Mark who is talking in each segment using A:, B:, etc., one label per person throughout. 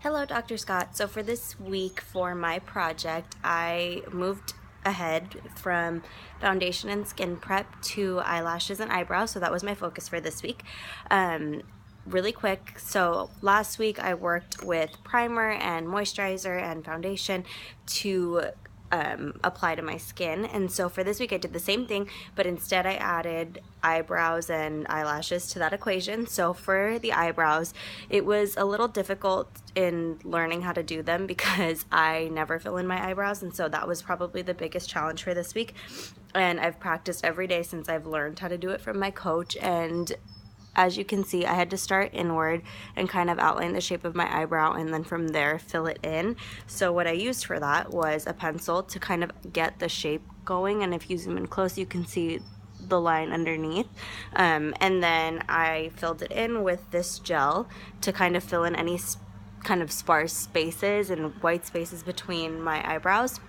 A: Hello, Dr. Scott. So for this week for my project, I moved ahead from foundation and skin prep to eyelashes and eyebrows. So that was my focus for this week. Really quick, so last week I worked with primer and moisturizer and foundation to apply to my skin, and so for this week I did the same thing, but instead I added eyebrows and eyelashes to that equation. So for the eyebrows, it was a little difficult in learning how to do them because I never fill in my eyebrows, and so that was probably the biggest challenge for this week. And I've practiced every day since I've learned how to do it from my coach, and as you can see, I had to start inward and kind of outline the shape of my eyebrow, and then from there fill it in. So what I used for that was a pencil to kind of get the shape going, and if you zoom in close you can see the line underneath, and then I filled it in with this gel to kind of fill in any kind of sparse spaces and white spaces between my eyebrows.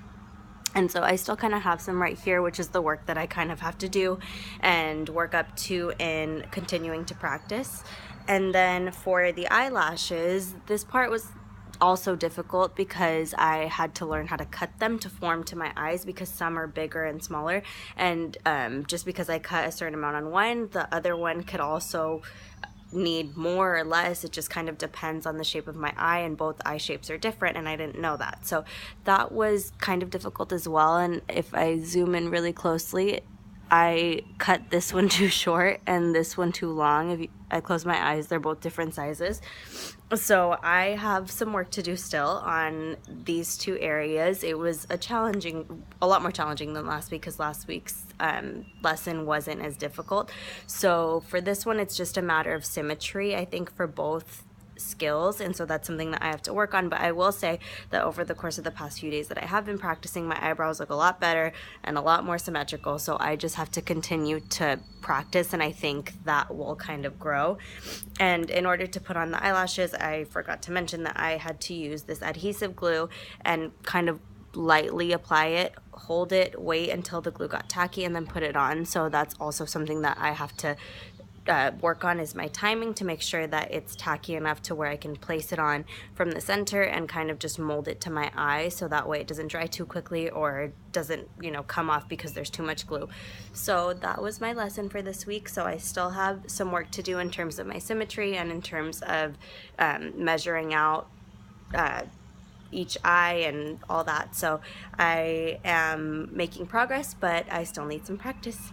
A: And so I still kind of have some right here, which is the work that I kind of have to do and work up to in continuing to practice. And then for the eyelashes, this part was also difficult because I had to learn how to cut them to form to my eyes, because some are bigger and smaller, and just because I cut a certain amount on one, the other one could also need more or less. It just kind of depends on the shape of my eye, and both eye shapes are different, and I didn't know that. So that was kind of difficult as well. And if I zoom in really closely, I cut this one too short and this one too long. If I close my eyes, they're both different sizes. So I have some work to do still on these two areas. It was a lot more challenging than last week, because last week's lesson wasn't as difficult. So for this one, it's just a matter of symmetry, I think, for both skills, and so that's something that I have to work on. But I will say that over the course of the past few days that I have been practicing, my eyebrows look a lot better and a lot more symmetrical. So I just have to continue to practice, and I think that will kind of grow. And in order to put on the eyelashes, I forgot to mention that I had to use this adhesive glue and kind of lightly apply it, hold it, wait until the glue got tacky, and then put it on. So that's also something that I have to work on, is my timing, to make sure that it's tacky enough to where I can place it on from the center and kind of just mold it to my eye, so that way it doesn't dry too quickly or doesn't, come off because there's too much glue. So that was my lesson for this week. So I still have some work to do in terms of my symmetry and in terms of measuring out each eye and all that. So I am making progress, but I still need some practice.